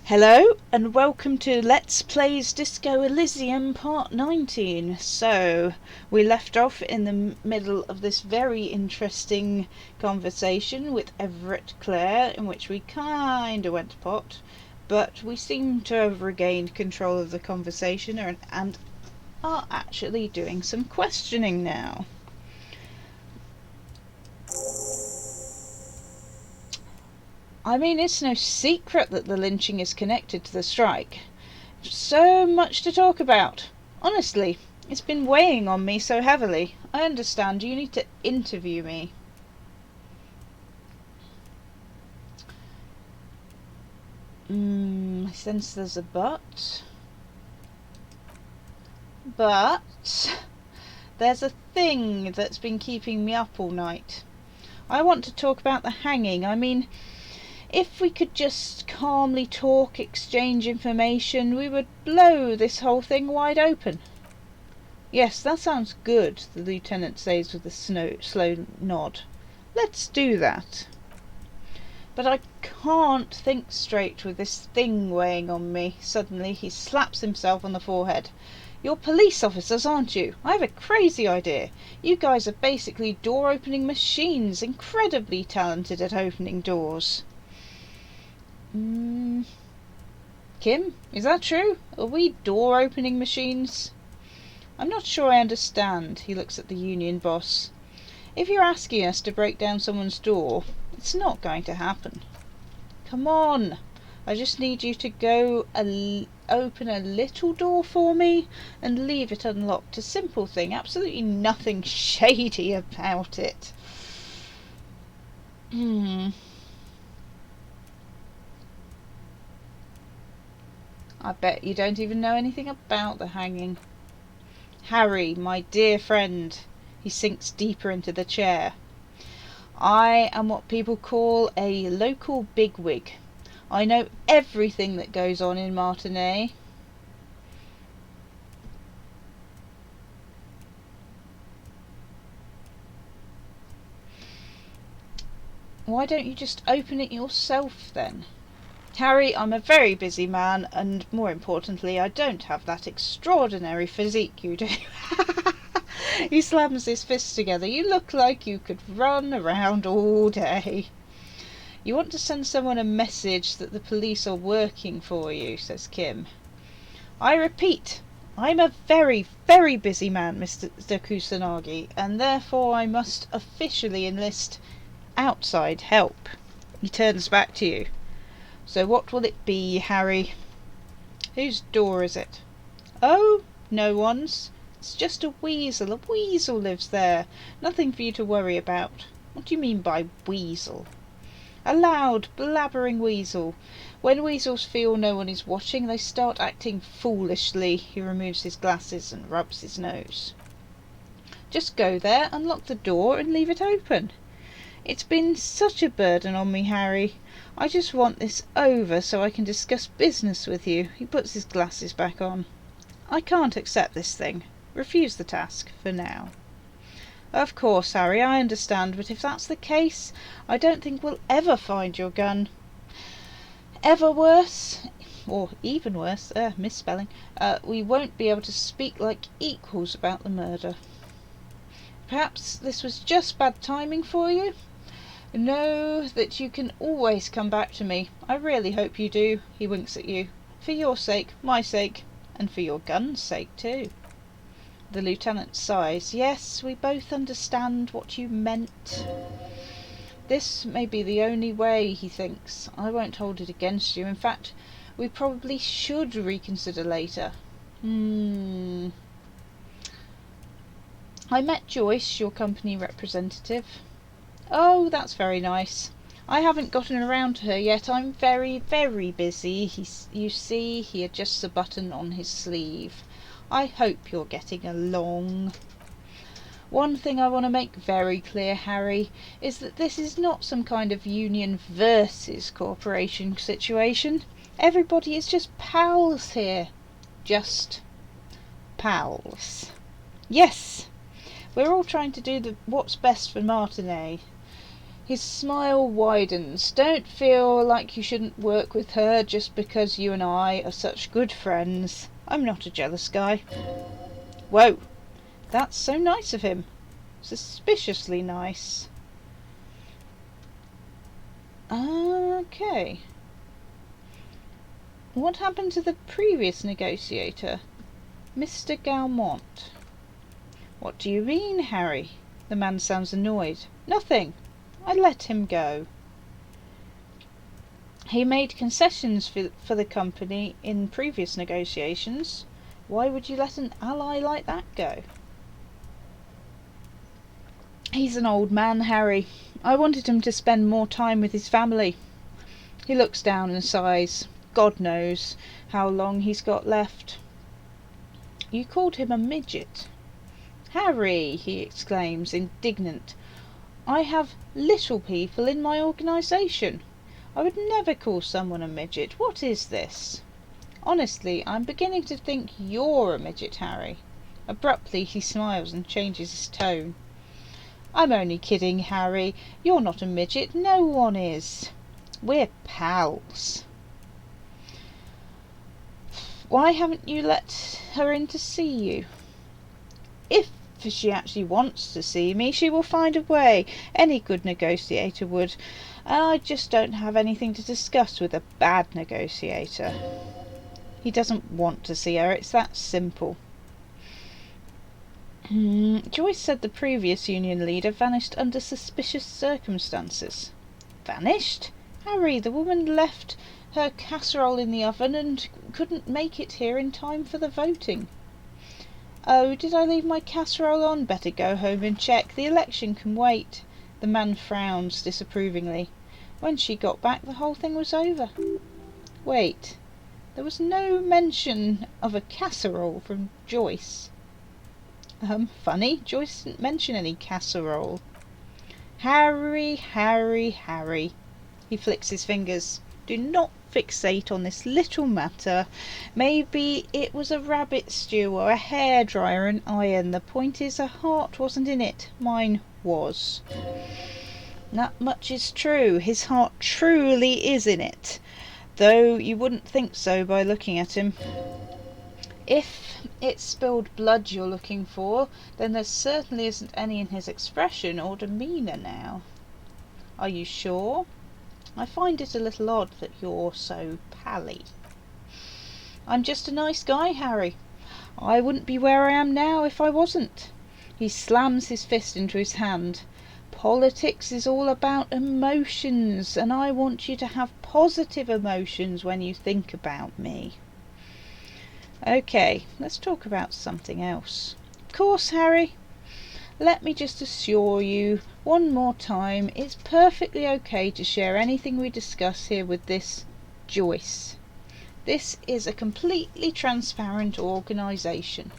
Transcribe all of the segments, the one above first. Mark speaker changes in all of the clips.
Speaker 1: Hello and welcome to Let's Plays Disco Elysium Part 19. So, we left off in the middle of this very interesting conversation with Everett Clare, in which we kinda went to pot, but we seem to have regained control of the conversation and are actually doing some questioning now. I mean, it's no secret that the lynching is connected to the strike. So much to talk about. Honestly, it's been weighing on me so heavily. I understand you need to interview me. I sense there's a but. But there's a thing that's been keeping me up all night. I want to talk about the hanging. I mean, if we could just calmly talk, exchange information, we would blow this whole thing wide open. Yes, that sounds good, the lieutenant says with a slow nod. Let's do that. But I can't think straight with this thing weighing on me. Suddenly he slaps himself on the forehead. You're police officers, aren't you? I have a crazy idea. You guys are basically door-opening machines, incredibly talented at opening doors. Kim, is that true? Are we door-opening machines? I'm not sure I understand. He looks at the union boss. If you're asking us to break down someone's door, it's not going to happen. Come on. I just need you to go open a little door for me and leave it unlocked. A simple thing. Absolutely nothing shady about it. I bet you don't even know anything about the hanging. Harry, my dear friend. He sinks deeper into the chair. I am what people call a local bigwig. I know everything that goes on in Martinez. Why don't you just open it yourself then? Harry, I'm a very busy man, and more importantly, I don't have that extraordinary physique you do. He slams his fists together. You look like you could run around all day. You want to send someone a message that the police are working for you, says Kim. I repeat, I'm a very, very busy man, Mr. Kusanagi, and therefore I must officially enlist outside help. He turns back to you. So what will it be, Harry? Whose door is it? Oh, no one's. It's just a weasel. A weasel lives there. Nothing for you to worry about. What do you mean by weasel? A loud, blabbering weasel. When weasels feel no one is watching, they start acting foolishly. He removes his glasses and rubs his nose. Just go there, unlock the door, and leave it open. It's been such a burden on me, Harry. I just want this over so I can discuss business with you. He puts his glasses back on. I can't accept this thing. Refuse the task, for now. Of course, Harry, I understand, but if that's the case, I don't think we'll ever find your gun. Ever worse, or even worse, misspelling, we won't be able to speak like equals about the murder. Perhaps this was just bad timing for you? Know that you can always come back to me. I really hope you do. He winks at you. For your sake, my sake, and for your gun's sake too. The lieutenant sighs. Yes, we both understand what you meant. This may be the only way, he thinks. I won't hold it against you. In fact, we probably should reconsider later. I met Joyce, your company representative. Oh, that's very nice. I haven't gotten around to her yet. I'm very, very busy. You see, he adjusts a button on his sleeve. I hope you're getting along. One thing I want to make very clear, Harry, is that this is not some kind of union versus corporation situation. Everybody is just pals here. Just pals. Yes, we're all trying to do what's best for Martinet. His smile widens. Don't feel like you shouldn't work with her just because you and I are such good friends. I'm not a jealous guy. Whoa, that's so nice of him. Suspiciously nice. Okay. What happened to the previous negotiator, Mr. Galmont? What do you mean, Harry? The man sounds annoyed. Nothing. I let him go. He made concessions for the company in previous negotiations. Why would you let an ally like that go? He's an old man, Harry. I wanted him to spend more time with his family. He looks down and sighs. God knows how long he's got left. You called him a midget. Harry, he exclaims, indignant. I have little people in my organisation. I would never call someone a midget. What is this? Honestly, I'm beginning to think you're a midget, Harry. Abruptly he smiles and changes his tone. I'm only kidding, Harry. You're not a midget. No one is. We're pals. Why haven't you let her in to see you? If she actually wants to see me, she will find a way. Any good negotiator would. I just don't have anything to discuss with a bad negotiator. He doesn't want to see her. It's that simple. Joyce said the previous union leader vanished under suspicious circumstances. Vanished? Harry, the woman left her casserole in the oven and couldn't make it here in time for the voting. Oh, did I leave my casserole on? Better go home and check. The election can wait. The man frowns disapprovingly. When she got back, the whole thing was over. Wait, there was no mention of a casserole from Joyce. Funny, Joyce didn't mention any casserole. Harry, Harry, Harry. He flicks his fingers. Do not fixate on this little matter. Maybe it was a rabbit stew or a hairdryer and iron. The point is, her heart wasn't in it. Mine was. That much is true. His heart truly is in it, though you wouldn't think so by looking at him. If it's spilled blood you're looking for, then there certainly isn't any in his expression or demeanour now. Are you sure? I find it a little odd that you're so pally. I'm just a nice guy, Harry. I wouldn't be where I am now if I wasn't. He slams his fist into his hand. Politics is all about emotions, and I want you to have positive emotions when you think about me. Okay, let's talk about something else. Of course, Harry. Let me just assure you one more time, it's perfectly okay to share anything we discuss here with this Joyce. This is a completely transparent organisation.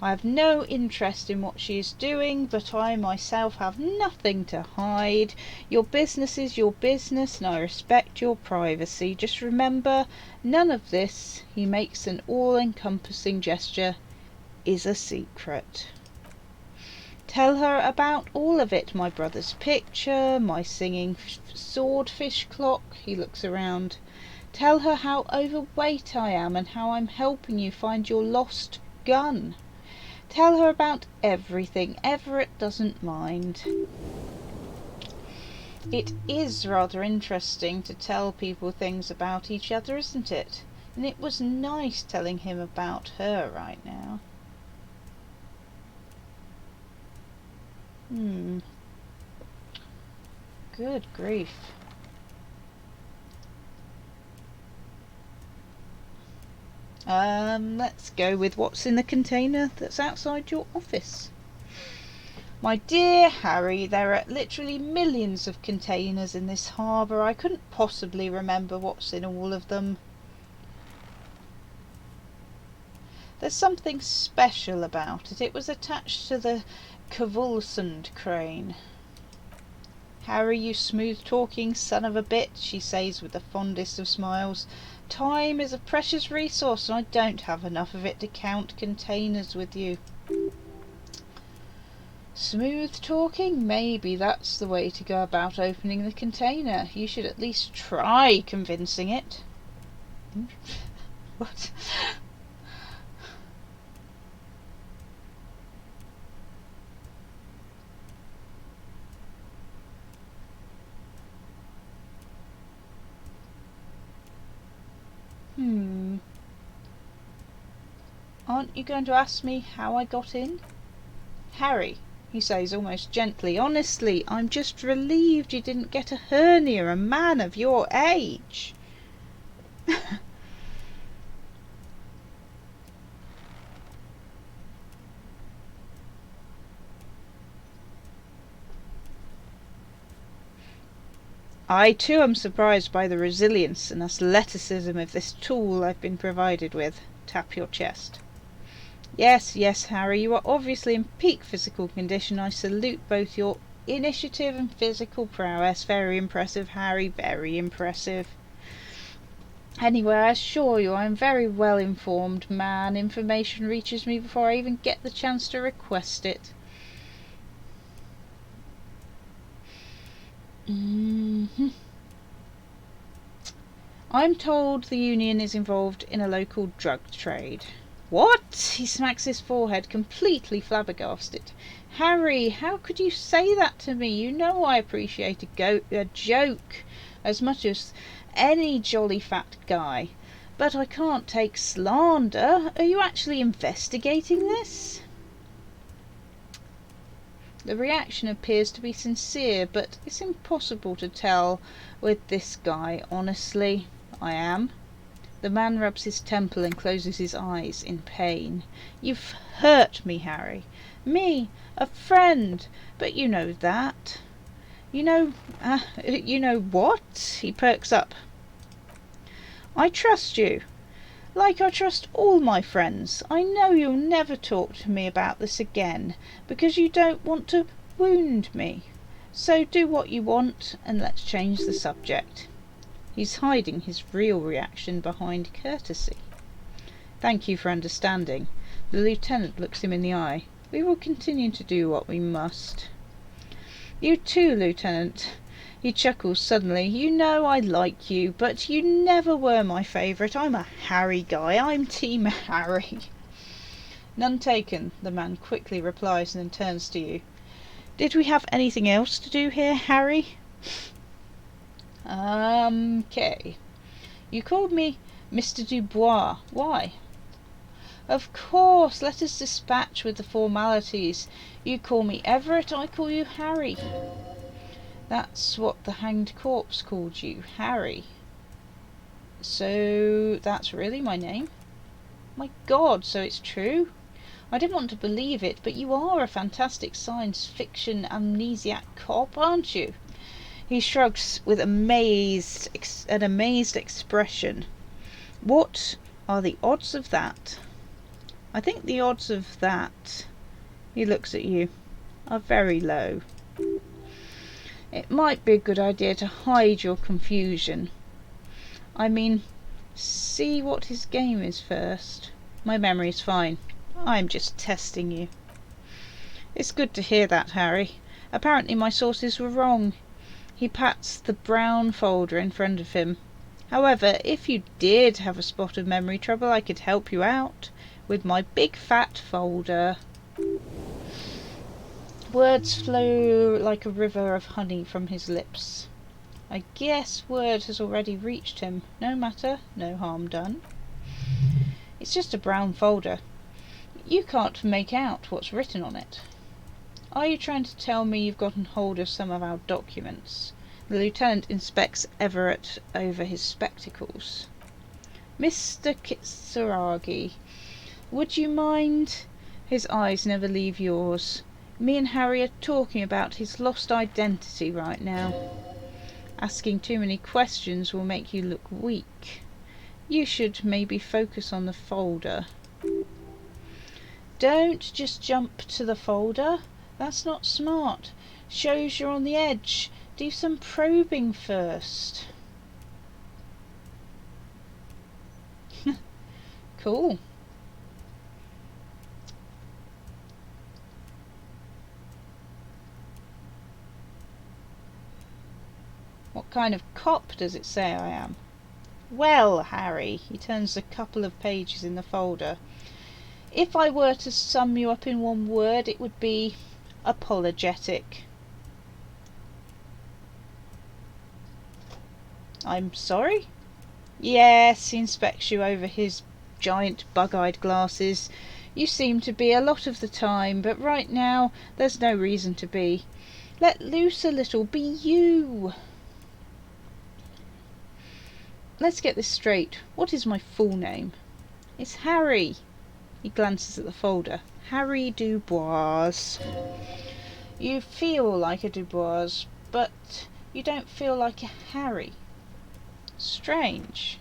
Speaker 1: I have no interest in what she is doing, but I myself have nothing to hide. Your business is your business, and I respect your privacy. Just remember, none of this, he makes an all-encompassing gesture, is a secret. Tell her about all of it, my brother's picture, my singing swordfish clock. He looks around. Tell her how overweight I am and how I'm helping you find your lost gun. Tell her about everything. Everett doesn't mind. It is rather interesting to tell people things about each other, isn't it? And it was nice telling him about her right now. Good grief. Let's go with what's in the container that's outside your office. My dear Harry, there are literally millions of containers in this harbour. I couldn't possibly remember what's in all of them. There's something special about it. It was attached to the Kavulsund crane. Harry, you smooth-talking son of a bitch, she says with the fondest of smiles. Time is a precious resource, and I don't have enough of it to count containers with you. Smooth-talking? Maybe that's the way to go about opening the container. You should at least try convincing it. What? Aren't you going to ask me how I got in? Harry, he says almost gently, honestly, I'm just relieved you didn't get a hernia, a man of your age. I too am surprised by the resilience and athleticism of this tool I've been provided with. Tap your chest. Yes, yes, Harry, you are obviously in peak physical condition. I salute both your initiative and physical prowess. Very impressive, Harry, very impressive. Anyway, I assure you I am very well informed man. Information reaches me before I even get the chance to request it. I'm told the Union is involved in a local drug trade. What? He smacks his forehead, completely flabbergasted. Harry, how could you say that to me? You know I appreciate a joke as much as any jolly fat guy. But I can't take slander. Are you actually investigating this? The reaction appears to be sincere, but it's impossible to tell with this guy, honestly. I am. The man rubs his temple and closes his eyes in pain. You've hurt me, Harry. Me, a friend. But you know that. You know what? He perks up. I trust you. Like I trust all my friends. I know you'll never talk to me about this again, because you don't want to wound me. So do what you want, and let's change the subject. He's hiding his real reaction behind courtesy. Thank you for understanding. The lieutenant looks him in the eye. We will continue to do what we must. You too, Lieutenant. He chuckles suddenly. You know I like you, but you never were my favourite. I'm a Harry guy. I'm Team Harry. None taken, the man quickly replies and then turns to you. Did we have anything else to do here, Harry? Okay. You called me Mr. Dubois. Why? Of course, let us dispatch with the formalities. You call me Everett, I call you Harry. That's what the hanged corpse called you, Harry. So that's really my name? My God, so it's true? I didn't want to believe it, but you are a fantastic science fiction amnesiac cop, aren't you? He shrugs with an amazed expression. What are the odds of that? I think the odds of that, he looks at you, are very low. It might be a good idea to hide your confusion. I mean, see what his game is first. My memory's fine. I'm just testing you. It's good to hear that, Harry. Apparently my sources were wrong. He pats the brown folder in front of him. However, if you did have a spot of memory trouble, I could help you out with my big fat folder. Words flow like a river of honey from his lips. I guess word has already reached him. No matter, no harm done. It's just a brown folder. You can't make out what's written on it. Are you trying to tell me you've gotten hold of some of our documents? The lieutenant inspects Everett over his spectacles. Mr. Kitsuragi, would you mind? His eyes never leave yours. Me and Harry are talking about his lost identity right now. Asking too many questions will make you look weak. You should maybe focus on the folder. Don't just jump to the folder. That's not smart. Shows you're on the edge. Do some probing first. Cool. What kind of cop does it say I am? Well, Harry, he turns a couple of pages in the folder. If I were to sum you up in one word, it would be apologetic. I'm sorry? Yes, he inspects you over his giant bug-eyed glasses. You seem to be a lot of the time, but right now there's no reason to be. Let loose a little. Be you. Let's get this straight. What is my full name? It's Harry. He glances at the folder. Harry Dubois. You feel like a Dubois, but you don't feel like a Harry. Strange.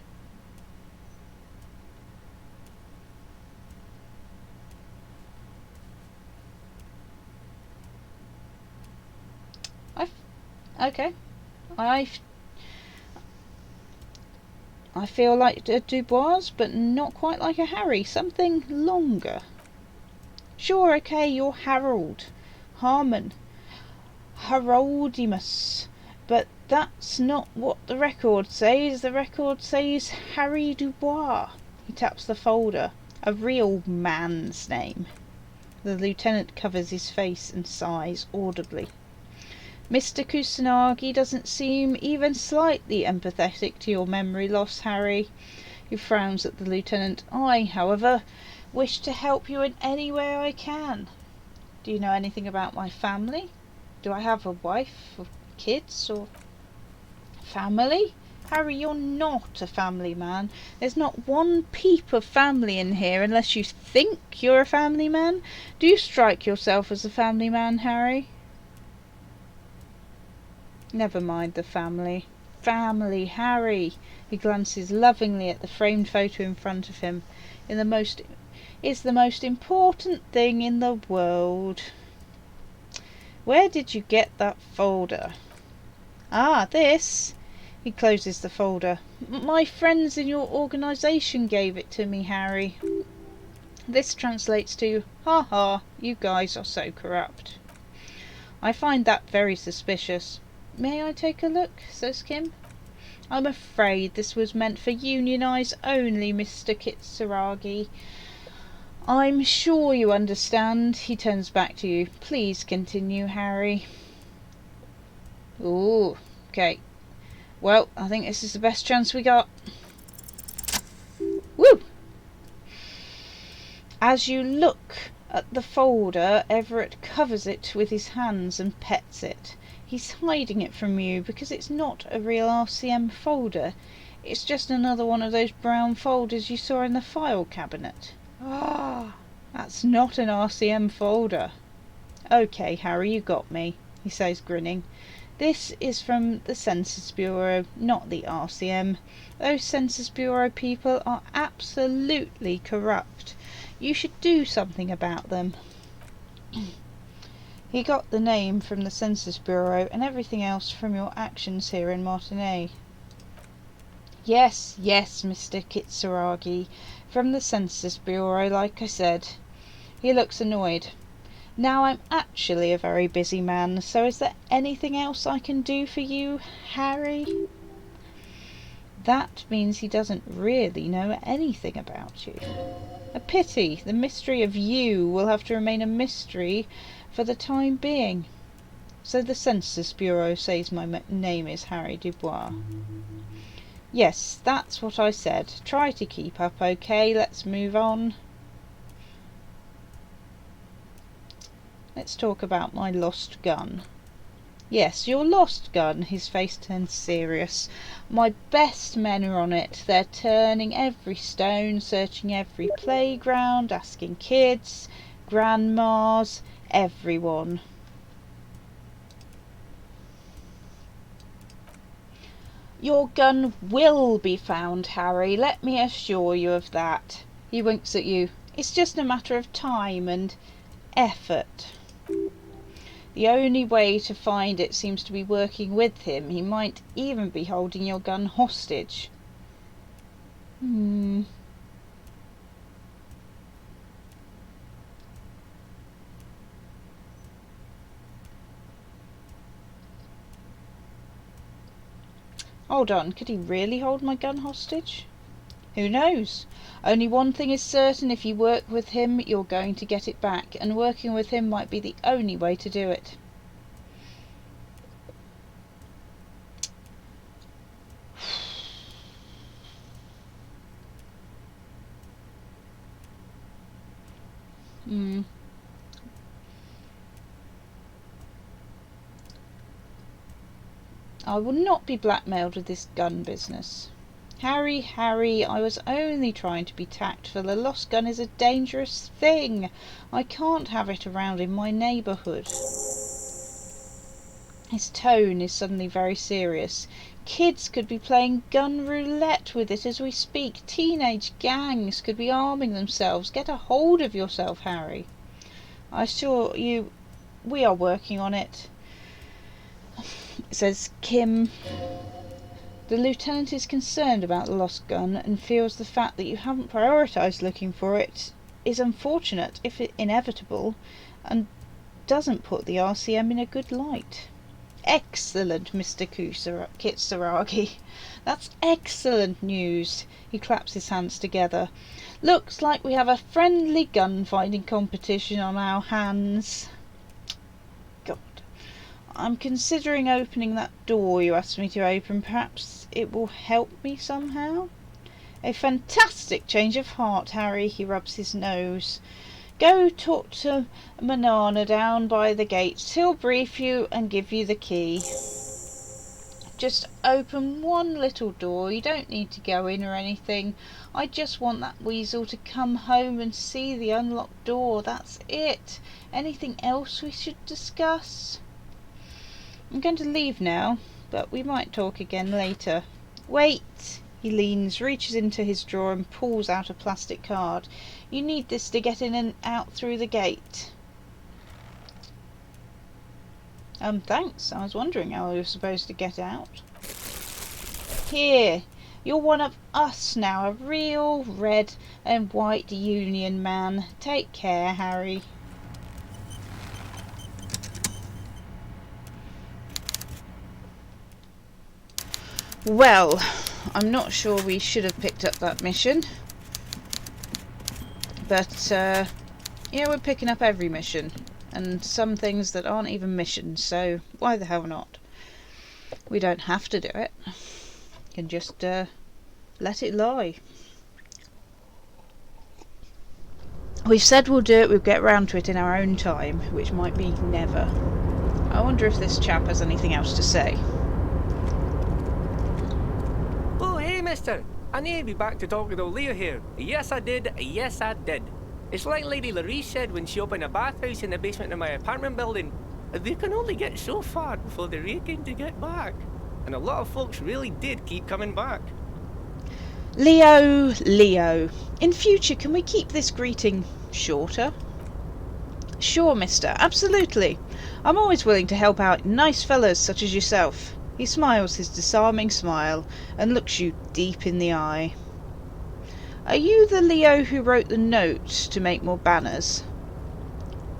Speaker 1: Okay. I feel like a Dubois, but not quite like a Harry. Something longer. Sure, okay, you're Harold. Harmon. Haroldimus. But that's not what the record says. The record says Harry Dubois. He taps the folder. A real man's name. The lieutenant covers his face and sighs audibly. Mr. Kusanagi doesn't seem even slightly empathetic to your memory loss, Harry. He frowns at the lieutenant. I, however, wish to help you in any way I can. Do you know anything about my family? Do I have a wife or kids or family? Harry, you're not a family man. There's not one peep of family in here unless you think you're a family man. Do you strike yourself as a family man, Harry? Never mind the family. Family, Harry. He glances lovingly at the framed photo in front of him. It's the most important thing in the world. Where did you get that folder? Ah, this. He closes the folder. My friends in your organisation gave it to me, Harry. This translates to, ha ha, you guys are so corrupt. I find that very suspicious. May I take a look? Says Kim. I'm afraid this was meant for Union Eyes only, Mr. Kitsuragi. I'm sure you understand. He turns back to you. Please continue, Harry. Ooh, okay. Well, I think this is the best chance we got. Woo! As you look at the folder, Everett covers it with his hands and pets it. He's hiding it from you because it's not a real RCM folder. It's just another one of those brown folders you saw in the file cabinet. Ah, that's not an RCM folder. Okay, Harry, you got me, he says, grinning. This is from the Census Bureau, not the RCM. Those Census Bureau people are absolutely corrupt. You should do something about them. He got the name from the Census Bureau and everything else from your actions here in Martinez. Yes, Mr. Kitsuragi, from the Census Bureau, like I said. He looks annoyed. Now I'm actually a very busy man, so is there anything else I can do for you, Harry? That means he doesn't really know anything about you. A pity. The mystery of you will have to remain a mystery for the time being. So the Census Bureau says my name is Harry Dubois. Yes, that's what I said. Try to keep up, okay? Let's move on. Let's talk about my lost gun. Yes, your lost gun. His face turns serious. My best men are on it. They're turning every stone, searching every playground, asking kids, grandmas, everyone. Your gun will be found, Harry. Let me assure you of that. He winks at you. It's just a matter of time and effort. The only way to find it seems to be working with him. He might even be holding your gun hostage. Hold on, could he really hold my gun hostage? Who knows? Only one thing is certain: if you work with him, you're going to get it back, and working with him might be the only way to do it. I will not be blackmailed with this gun business. Harry, I was only trying to be tactful. A lost gun is a dangerous thing. I can't have it around in my neighbourhood. His tone is suddenly very serious. Kids could be playing gun roulette with it as we speak. Teenage gangs could be arming themselves. Get a hold of yourself, Harry. I assure you, we are working on it, says Kim. The lieutenant is concerned about the lost gun and feels the fact that you haven't prioritised looking for it is unfortunate, if inevitable, and doesn't put the RCM in a good light. Excellent, Mr. Kitsuragi. That's excellent news. He claps his hands together. Looks like we have a friendly gun-finding competition on our hands. God. I'm considering opening that door you asked me to open. Perhaps it will help me somehow? A fantastic change of heart, Harry. He rubs his nose. Go talk to Manana down by the gates. He'll brief you and give you the key. Just open one little door. You don't need to go in or anything. I just want that weasel to come home and see the unlocked door. That's it. Anything else we should discuss? I'm going to leave now, but we might talk again later. Wait! He leans, reaches into his drawer and pulls out a plastic card. You need this to get in and out through the gate. Thanks. I was wondering how I was supposed to get out. Here, you're one of us now, a real red and white Union man. Take care, Harry. Well, I'm not sure we should have picked up that mission. But, yeah, we're picking up every mission. And some things that aren't even missions, so why the hell not? We don't have to do it. We can just let it lie. We've said we'll do it, we'll get round to it in our own time, which might be never. I wonder if this chap has anything else to say.
Speaker 2: Oh, hey, mister. I need to be back to talking to Leah here. Yes, I did. Yes, I did. It's like Lady Larice said when she opened a bathhouse in the basement of my apartment building. They can only get so far before they're aching to get back. And a lot of folks really did keep coming back.
Speaker 1: Leo. In future, can we keep this greeting shorter? Sure, mister. Absolutely. I'm always willing to help out nice fellas such as yourself. He smiles his disarming smile and looks you deep in the eye. Are you the Leo who wrote the note to make more banners?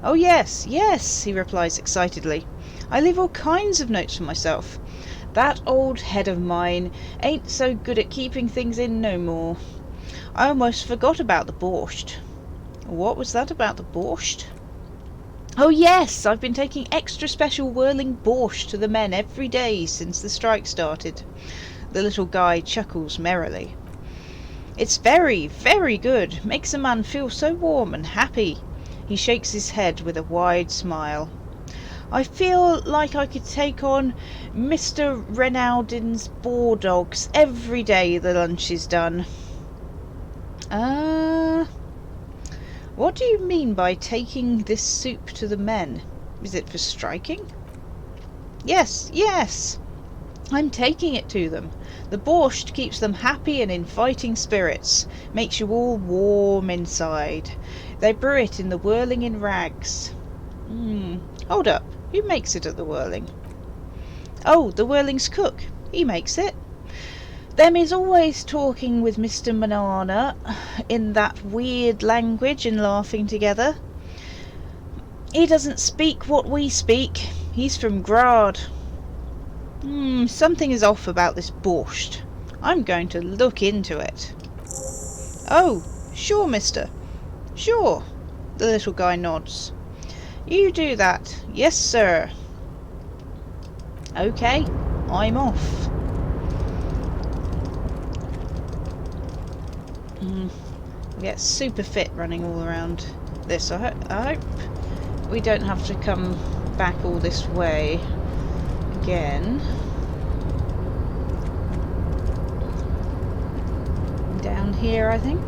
Speaker 1: Oh yes, he replies excitedly. I leave all kinds of notes for myself. That old head of mine ain't so good at keeping things in no more. I almost forgot about the borscht. What was that about the borscht? Oh yes, I've been taking extra special whirling borscht to the men every day since the strike started. The little guy chuckles merrily. It's very, very good. Makes a man feel so warm and happy. He shakes his head with a wide smile. I feel like I could take on Mr. Renaudin's boar dogs every day the lunch is done. What do you mean by taking this soup to the men? Is it for striking? Yes. I'm taking it to them. The borscht keeps them happy and in fighting spirits. Makes you all warm inside. They brew it in the Whirling in Rags. Hold up. Who makes it at the Whirling? Oh, the Whirling's cook. He makes it. Them is always talking with Mr. Banana in that weird language and laughing together. He doesn't speak what we speak. He's from Grad. Something is off about this borscht. I'm going to look into it. Oh, sure, mister. Sure. The little guy nods. You do that. Yes, sir. Okay, I'm off. I get super fit running all around this. I hope we don't have to come back all this way again. Down here, I think.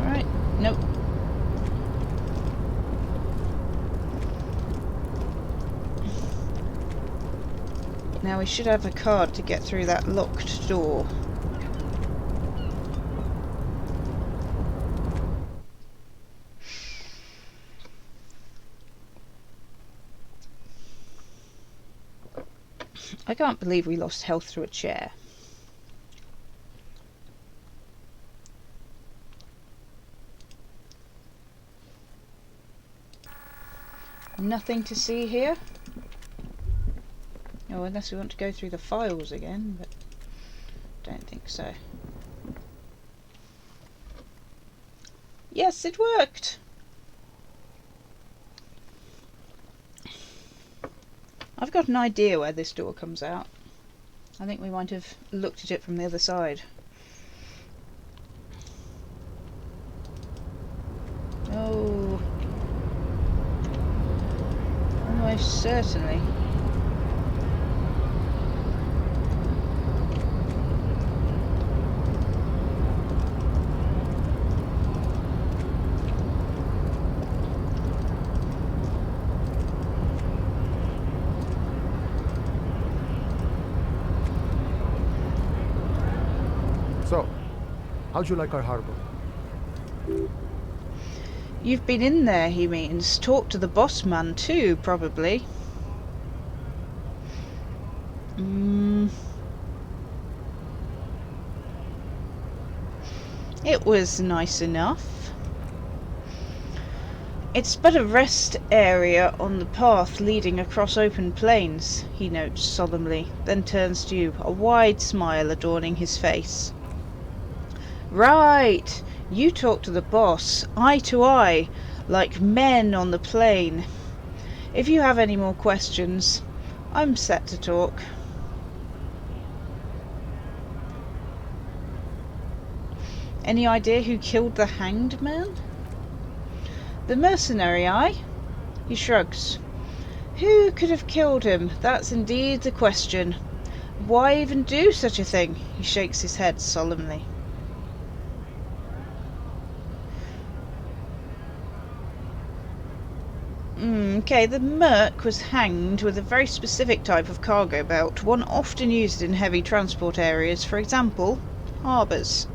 Speaker 1: Alright, nope. Now we should have a card to get through that locked door. I can't believe we lost health through a chair. Nothing to see here. Oh, unless we want to go through the files again, but don't think so. Yes, it worked! I've got an idea where this door comes out. I think we might have looked at it from the other side. Oh, almost certainly.
Speaker 3: So, how'd you like our harbor?
Speaker 1: You've been in there, he means. Talk to the boss man too, probably. It was nice enough. It's but a rest area on the path leading across open plains, he notes solemnly, then turns to you, a wide smile adorning his face. Right, you talk to the boss, eye to eye, like men on the plain. If you have any more questions, I'm set to talk. Any idea who killed the hanged man? The mercenary, aye? He shrugs. Who could have killed him? That's indeed the question. Why even do such a thing? He shakes his head solemnly. Okay, the merc was hanged with a very specific type of cargo belt, one often used in heavy transport areas, for example, harbours.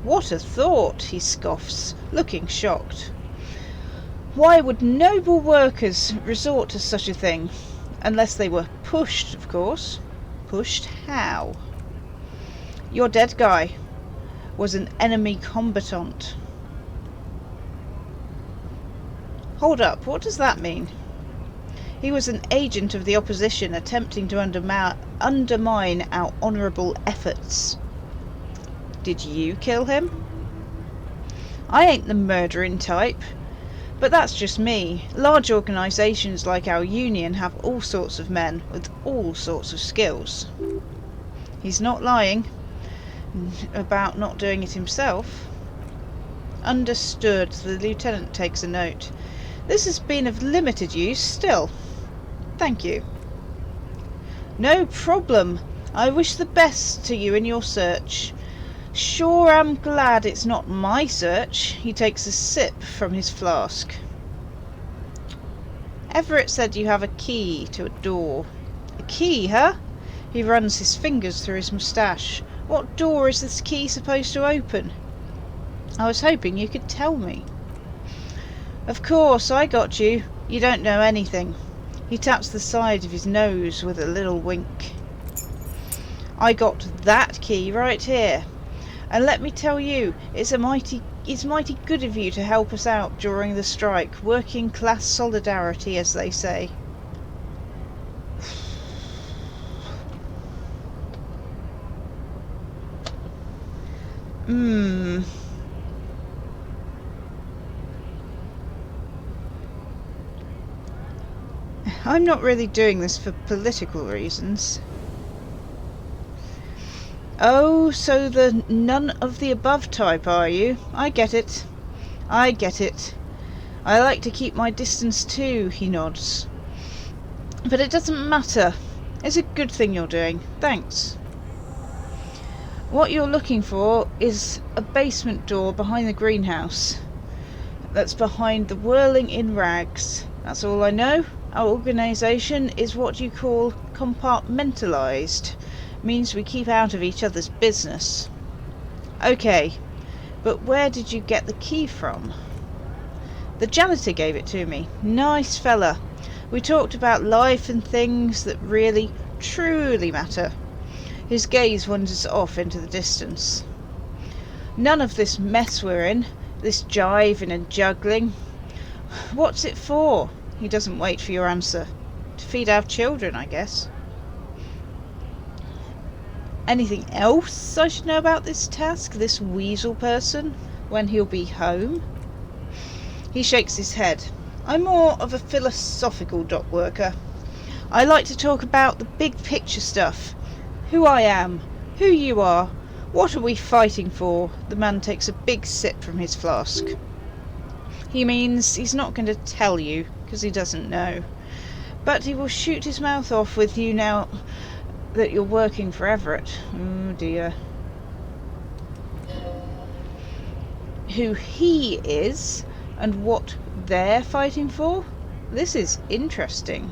Speaker 1: What a thought, he scoffs, looking shocked. Why would noble workers resort to such a thing? Unless they were pushed, of course. Pushed how? Your dead guy was an enemy combatant. Hold up, what does that mean? He was an agent of the opposition attempting to undermine our honourable efforts. Did you kill him? I ain't the murdering type, but that's just me. Large organisations like our union have all sorts of men with all sorts of skills. He's not lying about not doing it himself. Understood. The lieutenant takes a note. This has been of limited use still. Thank you. No problem. I wish the best to you in your search. Sure am glad it's not my search. He takes a sip from his flask. Everett said you have a key to a door. A key, huh? He runs his fingers through his moustache. What door is this key supposed to open? I was hoping you could tell me. Of course, I got you. You don't know anything. He taps the side of his nose with a little wink. I got that key right here. And let me tell you, it's mighty good of you to help us out during the strike. Working class solidarity, as they say. I'm not really doing this for political reasons. Oh, so the none of the above type, are you? I get it. I get it. I like to keep my distance too, he nods. But it doesn't matter. It's a good thing you're doing. Thanks. What you're looking for is a basement door behind the greenhouse. That's behind the whirling in rags. That's all I know. Our organisation is what you call compartmentalised. Means we keep out of each other's business. Okay, but where did you get the key from? The janitor gave it to me. Nice fella. We talked about life and things that really, truly matter. His gaze wanders off into the distance. None of this mess we're in, this jiving and juggling. What's it for? He doesn't wait for your answer. To feed our children, I guess. Anything else I should know about this task, this weasel person, when he'll be home? He shakes his head. I'm more of a philosophical dock worker. I like to talk about the big picture stuff. Who I am, who you are, what are we fighting for? The man takes a big sip from his flask. He means he's not going to tell you, because he doesn't know. But he will shoot his mouth off with you now that you're working for Everett. Oh dear. Who he is and what they're fighting for? This is interesting.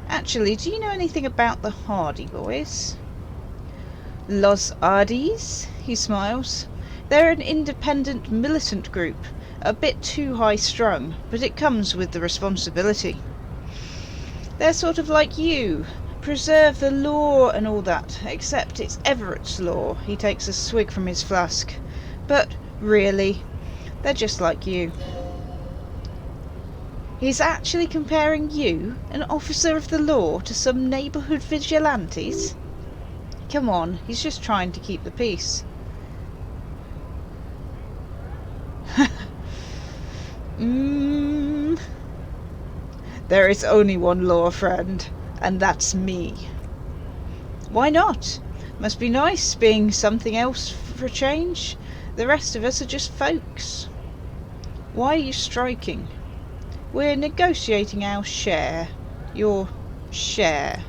Speaker 1: Actually, do you know anything about the Hardy Boys? Los Hardys? He smiles. They're an independent militant group, a bit too high-strung, but it comes with the responsibility. They're sort of like you, preserve the law and all that, except it's Everett's law. He takes a swig from his flask. But really, they're just like you. He's actually comparing you, an officer of the law, to some neighbourhood vigilantes? Come on, he's just trying to keep the peace. There is only one law, friend, and that's me. Why not? Must be nice being something else for a change. The rest of us are just folks. Why are you striking? We're negotiating our share. Your share.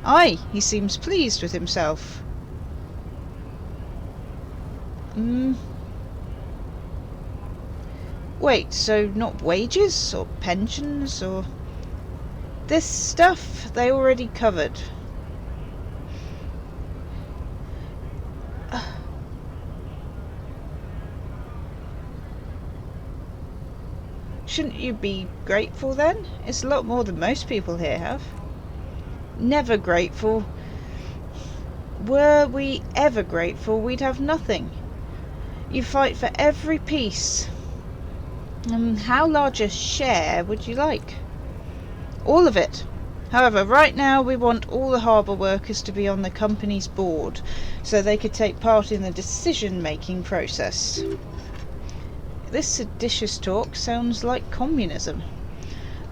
Speaker 1: Aye, he seems pleased with himself. Wait, so not wages or pensions or... This stuff they already covered. Shouldn't you be grateful then? It's a lot more than most people here have. Never grateful. Were we ever grateful, we'd have nothing. You fight for every piece. How large a share would you like? All of it. However, right now we want all the harbour workers to be on the company's board, so they could take part in the decision-making process. This seditious talk sounds like communism.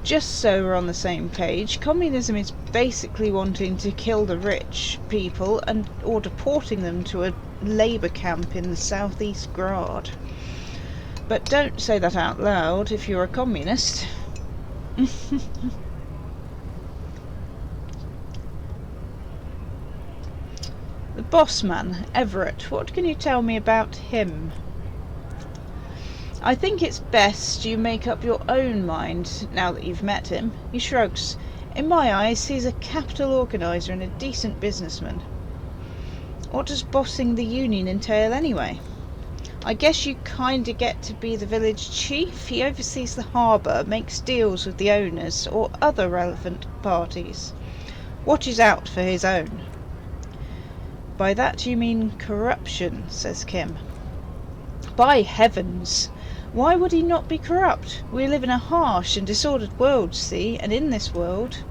Speaker 1: Just so we're on the same page, communism is basically wanting to kill the rich people or deporting them to a labour camp in the southeast Grad. But don't say that out loud if you're a communist. The boss man, Everett, what can you tell me about him? I think it's best you make up your own mind now that you've met him. He shrugs. In my eyes, he's a capital organiser and a decent businessman. What does bossing the union entail anyway? I guess you kinda get to be the village chief. He oversees the harbour, makes deals with the owners or other relevant parties, watches out for his own. By that you mean corruption, says Kim. By heavens! Why would he not be corrupt? We live in a harsh and disordered world, see, and in this world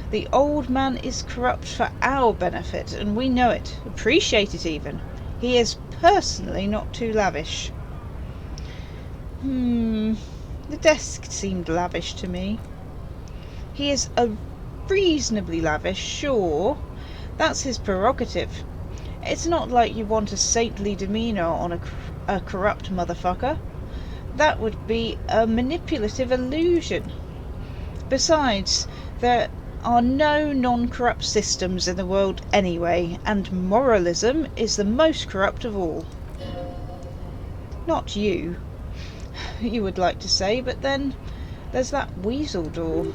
Speaker 1: the old man is corrupt for our benefit, and we know it, appreciate it even. He is personally not too lavish. The desk seemed lavish to me. He is a reasonably lavish, sure. That's his prerogative. It's not like you want a saintly demeanour on a corrupt motherfucker. That would be a manipulative illusion. Besides, there are no non-corrupt systems in the world anyway, and moralism is the most corrupt of all. Not you, you would like to say, but then there's that weasel door.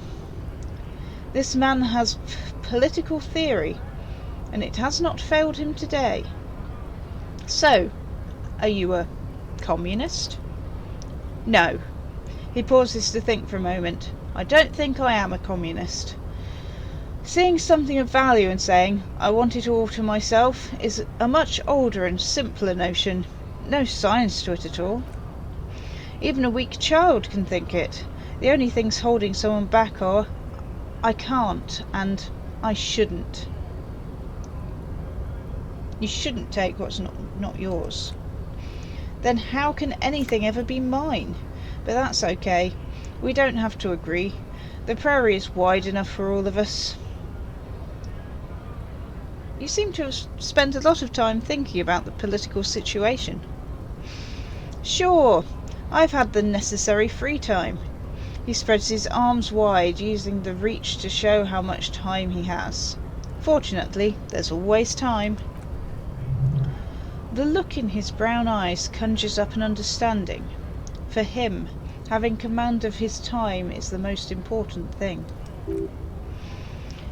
Speaker 1: This man has political theory, and it has not failed him today. So, are you a communist? No. He pauses to think for a moment. I don't think I am a communist. Seeing something of value and saying, I want it all to myself, is a much older and simpler notion. No science to it at all. Even a weak child can think it. The only things holding someone back are, I can't and I shouldn't. You shouldn't take what's not yours. Then how can anything ever be mine? But that's okay. We don't have to agree. The prairie is wide enough for all of us. You seem to have spent a lot of time thinking about the political situation. Sure, I've had the necessary free time. He spreads his arms wide, using the reach to show how much time he has. Fortunately, there's always time. The look in his brown eyes conjures up an understanding. For him, having command of his time is the most important thing.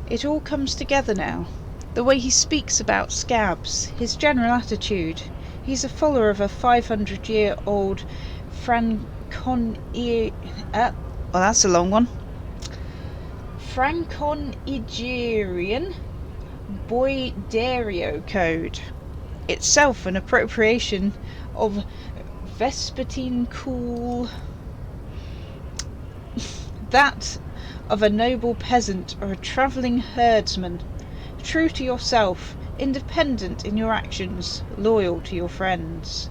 Speaker 1: It all comes together now. The way he speaks about scabs, his general attitude. He's a follower of a 500-year-old that's a long one. Franconigerian Boidario Code. Itself an appropriation of Vespertine cool. That of a noble peasant or a travelling herdsman. True to yourself, independent in your actions, loyal to your friends.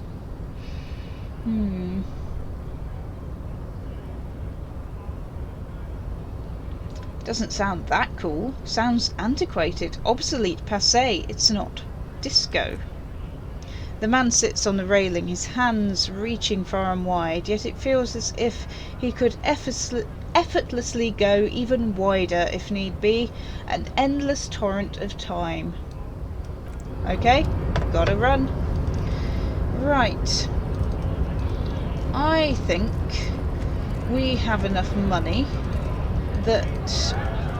Speaker 1: Doesn't sound that cool. Sounds antiquated, obsolete, passé. It's not disco. The man sits on the railing, his hands reaching far and wide, yet it feels as if he could effortlessly go even wider if need be, an endless torrent of time. Okay, gotta run. Right. I think we have enough money that...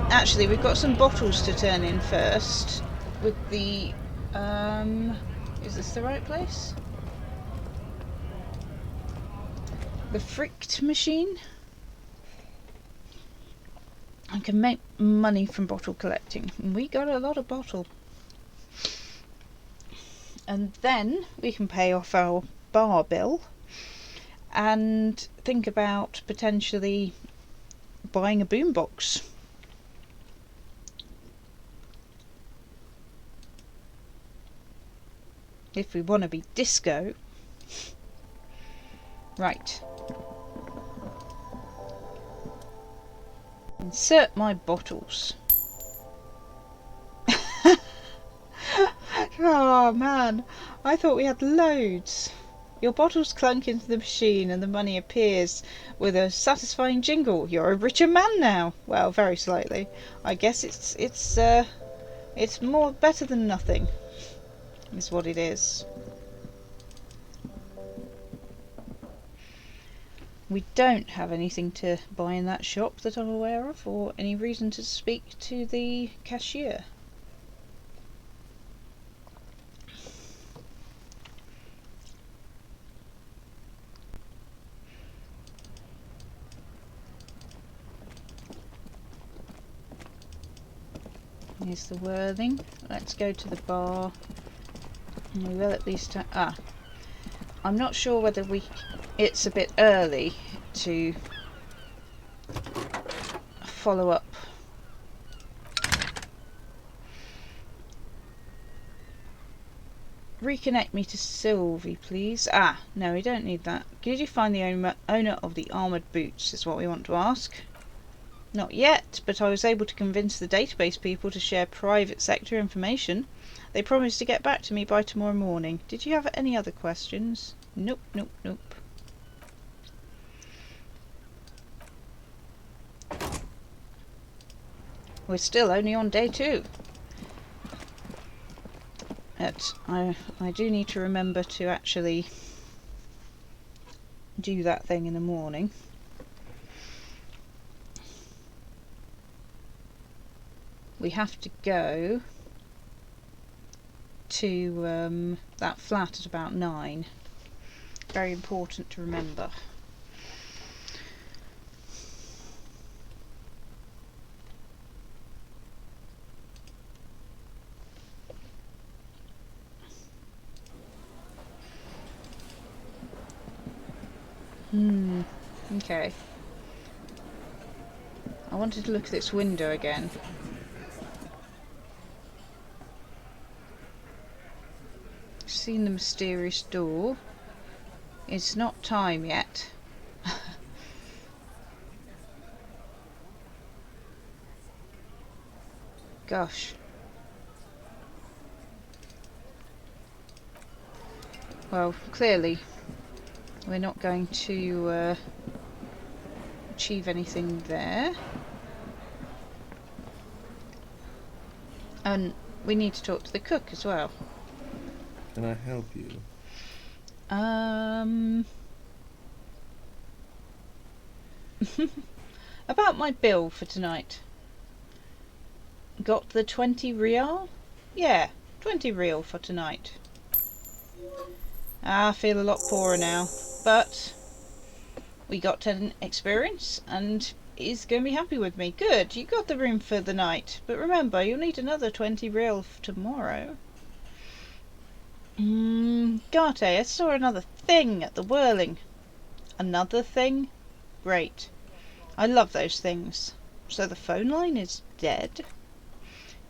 Speaker 1: Actually, we've got some bottles to turn in first with the... Is this the right place? The fricked machine? I can make money from bottle collecting. We got a lot of bottle. And then we can pay off our bar bill and think about potentially buying a boombox. If we want to be disco. Right. Insert my bottles. Oh man, I thought we had loads. Your bottles clunk into the machine and the money appears with a satisfying jingle. You're a richer man now. Well, very slightly. I guess it's more better than nothing. Is what it is. We don't have anything to buy in that shop that I'm aware of, or any reason to speak to the cashier. Here's the Worthing. Let's go to the bar. And we will at least I'm not sure whether it's a bit early to follow up. Reconnect me to Sylvie, please. No, we don't need that. Did you find the owner of the armoured boots, is what we want to ask. Not yet, but I was able to convince the database people to share private sector information. They promised to get back to me by tomorrow morning. Did you have any other questions? Nope, nope, nope. We're still only on day 2. But I do need to remember to actually do that thing in the morning. We have to go to that flat at about 9. Very important to remember. Okay. I wanted to look at this window again. Seen the mysterious door. It's not time yet. Gosh. Well, clearly we're not going to achieve anything there. And we need to talk to the cook as well.
Speaker 4: Can I help you?
Speaker 1: About my bill for tonight. Got the 20 real? Yeah, 20 real for tonight. I feel a lot poorer now, but we got 10 experience and he's going to be happy with me. Good, you got the room for the night, but remember, you'll need another 20 real for tomorrow. Garte, I saw another thing at the whirling. Another thing? Great. I love those things. So the phone line is dead?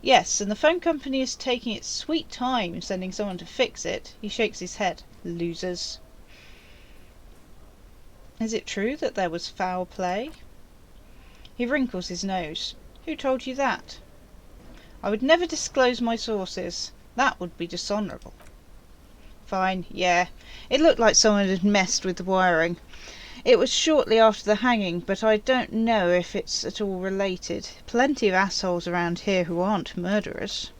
Speaker 1: Yes, and the phone company is taking its sweet time sending someone to fix it. He shakes his head. Losers. Is it true that there was foul play? He wrinkles his nose. Who told you that? I would never disclose my sources. That would be dishonourable. Fine, yeah. It looked like someone had messed with the wiring. It was shortly after the hanging, but I don't know if it's at all related. Plenty of assholes around here who aren't murderers.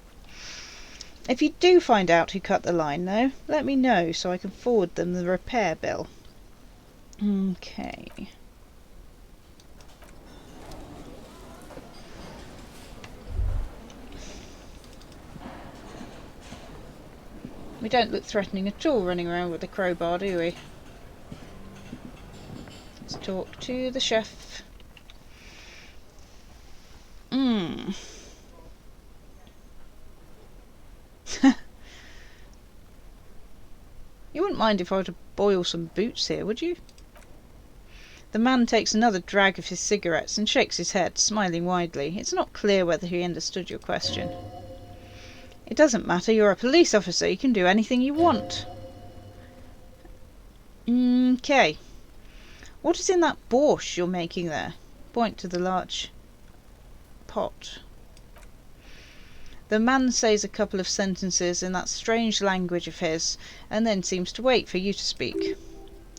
Speaker 1: If you do find out who cut the line, though, let me know so I can forward them the repair bill. Okay. We don't look threatening at all running around with a crowbar, do we? Let's talk to the chef. You wouldn't mind if I were to boil some boots here, would you? The man takes another drag of his cigarettes and shakes his head, smiling widely. It's not clear whether he understood your question. It doesn't matter, you're a police officer, you can do anything you want. Okay. What is in that borscht you're making there? Point to the large pot. The man says a couple of sentences in that strange language of his, and then seems to wait for you to speak.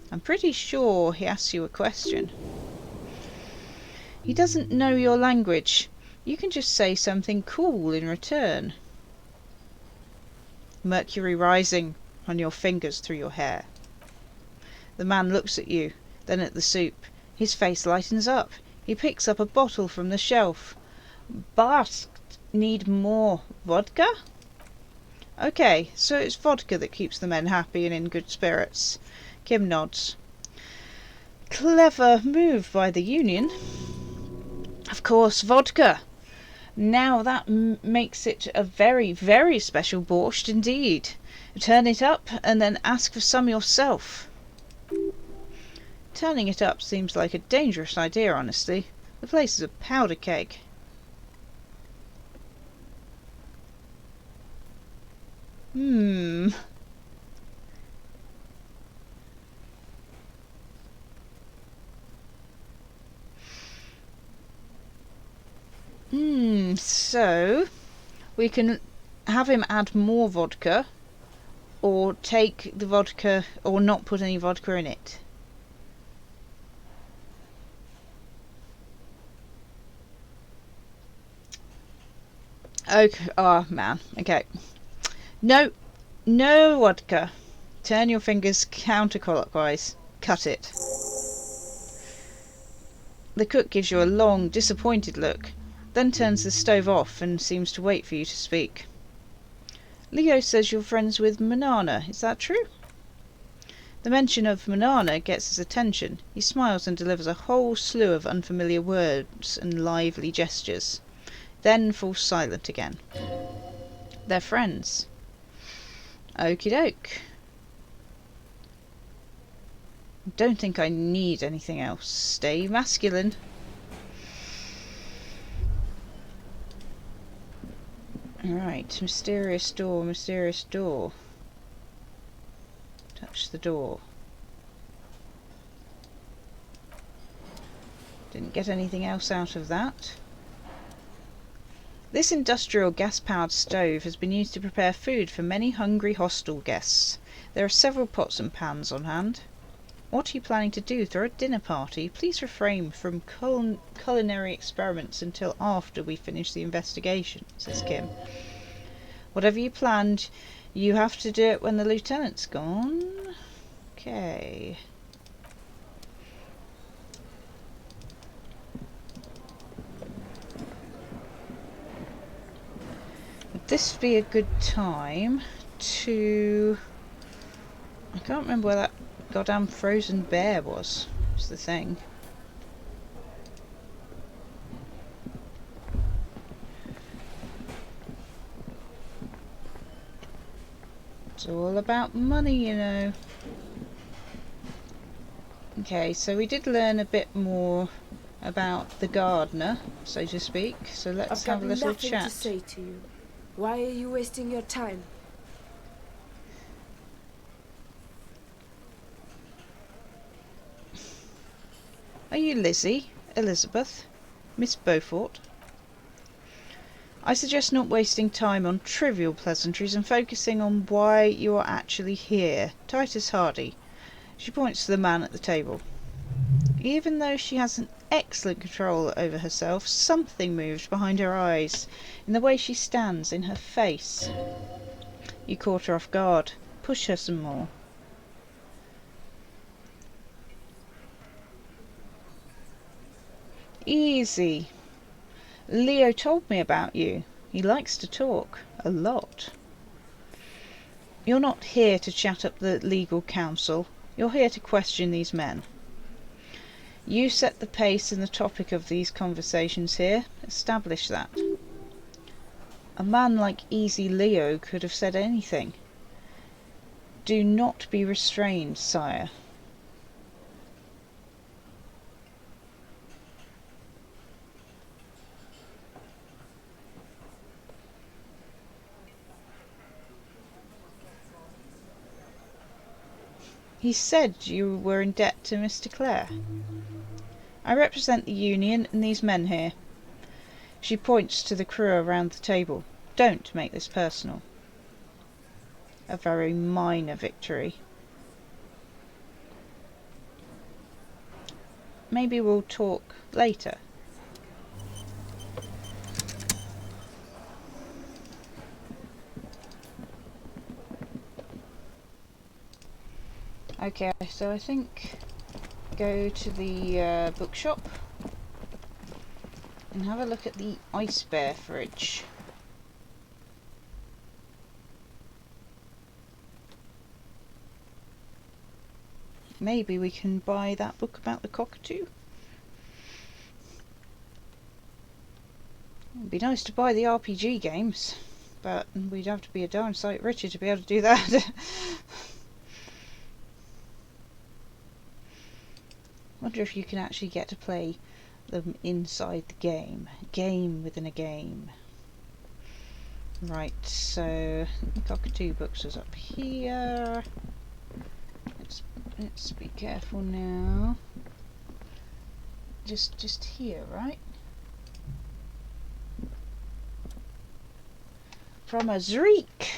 Speaker 1: I'm pretty sure he asks you a question. He doesn't know your language. You can just say something cool in return. Mercury rising on your fingers through your hair. The man looks at you, then at the soup. His face lightens up. He picks up a bottle from the shelf. Bart, need more vodka? Okay, so it's vodka that keeps the men happy and in good spirits. Kim nods. Clever move by the Union. Of course, vodka. Now that makes it a very, very special borscht indeed. Turn it up and then ask for some yourself. Turning it up seems like a dangerous idea, honestly. The place is a powder keg. So we can have him add more vodka, or take the vodka, or not put any vodka in it. Okay, oh man, okay. No vodka. Turn your fingers counterclockwise. Cut it. The cook gives you a long, disappointed look, then turns the stove off and seems to wait for you to speak. Leo says you're friends with Manana, is that true? The mention of Manana gets his attention. He smiles and delivers a whole slew of unfamiliar words and lively gestures, then falls silent again. They're friends. Okie doke. Don't think I need anything else. Stay masculine. Right, mysterious door, mysterious door. Touch the door. Didn't get anything else out of that. This industrial gas-powered stove has been used to prepare food for many hungry hostel guests. There are several pots and pans on hand. What are you planning to do? Throw a dinner party? Please refrain from culinary experiments until after we finish the investigation, says Kim. Whatever you planned, you have to do it when the lieutenant's gone. Okay. Would this be a good time to... I can't remember where that goddamn frozen bear was the thing. It's all about money, you know. Okay, so we did learn a bit more about the gardener, so to speak. So let's have a little chat.
Speaker 5: I've got nothing to say to you. Why are you wasting your time?
Speaker 1: Are you Lizzie, Elizabeth, Miss Beaufort? I suggest not wasting time on trivial pleasantries and focusing on why you are actually here. Titus Hardy. She points to the man at the table. Even though she has an excellent control over herself, something moves behind her eyes, in the way she stands, in her face. You caught her off guard. Push her some more. Easy. Leo told me about you. He likes to talk. A lot. You're not here to chat up the legal counsel. You're here to question these men. You set the pace and the topic of these conversations here. Establish that. A man like Easy Leo could have said anything. Do not be restrained, sire. He said you were in debt to Mr. Clare. I represent the Union and these men here. She points to the crew around the table. Don't make this personal. A very minor victory. Maybe we'll talk later. Okay, so I think go to the bookshop and have a look at the ice bear fridge. Maybe we can buy that book about the cockatoo. It'd be nice to buy the RPG games, but we'd have to be a darn sight richer to be able to do that. Wonder if you can actually get to play them inside the game. Game within a game. Right, so the cockatoo books is up here. Let's be careful now. Just here, right? From a Zreek.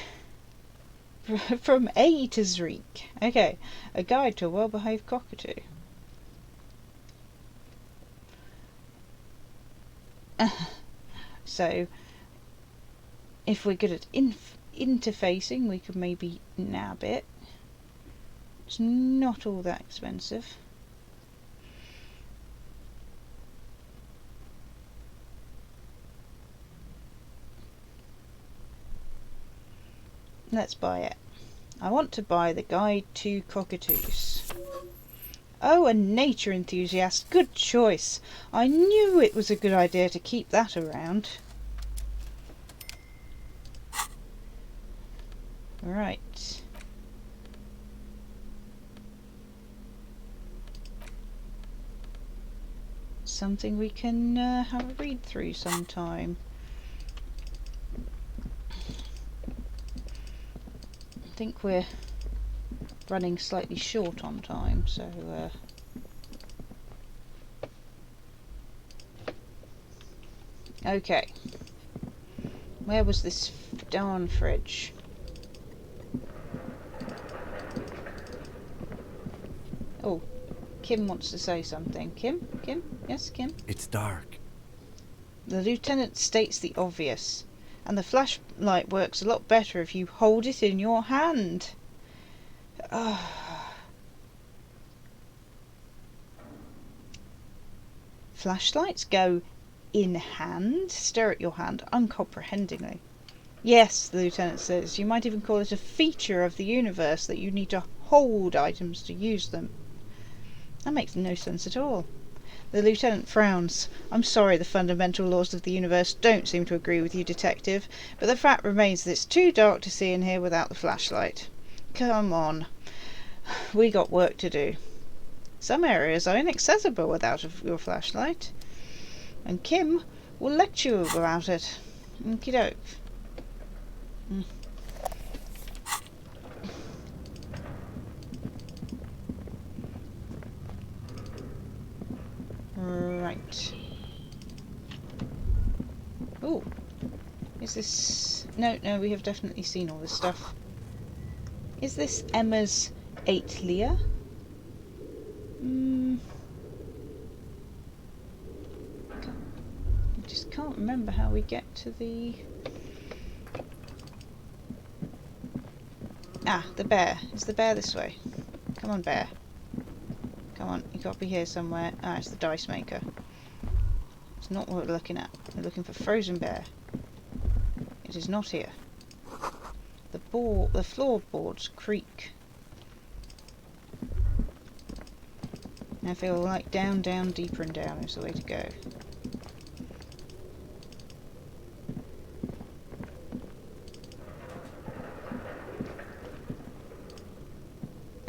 Speaker 1: From A to Zreek. Okay, a guide to a well-behaved cockatoo. So, if we're good at interfacing, we could maybe nab it. It's not all that expensive. Let's buy it. I want to buy the Guide to Cockatoos. Oh, a nature enthusiast. Good choice. I knew it was a good idea to keep that around. Right. Something we can have a read through sometime. I think we're running slightly short on time, so okay. Where was this darn fridge? Oh, Kim wants to say something. Kim? Yes, Kim?
Speaker 6: It's dark.
Speaker 1: The lieutenant states the obvious, and the flashlight works a lot better if you hold it in your hand. Flashlights go in hand? Stare at your hand uncomprehendingly. Yes, the lieutenant says, you might even call it a feature of the universe that you need to hold items to use them. That makes no sense at all. The lieutenant frowns. I'm sorry, the fundamental laws of the universe don't seem to agree with you, detective, but the fact remains that it's too dark to see in here without the flashlight. Come on. We got work to do. Some areas are inaccessible without your flashlight. And Kim will lecture you about it. Okie doke. Right. Oh, is this... No, we have definitely seen all this stuff. Is this Emma's Atelier? I just can't remember how we get to the... Ah, the bear. Is the bear this way? Come on, bear. Come on, you gotta be here somewhere. Ah, it's the dice maker. It's not what we're looking at. We're looking for frozen bear. It is not here. The floorboards creak. I feel like down, deeper and down is the way to go.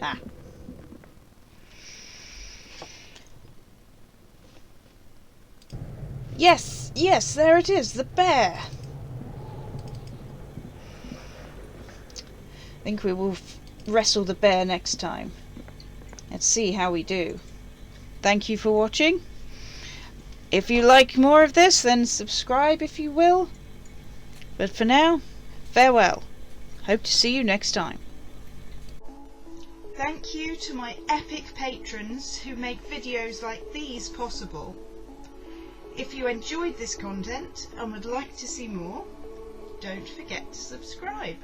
Speaker 1: Ah. Yes, there it is, the bear. I think we will wrestle the bear next time. Let's see how we do. Thank you for watching. If you like more of this, then subscribe if you will. But for now, farewell. Hope to see you next time. Thank you to my epic patrons who make videos like these possible. If you enjoyed this content and would like to see more, don't forget to subscribe.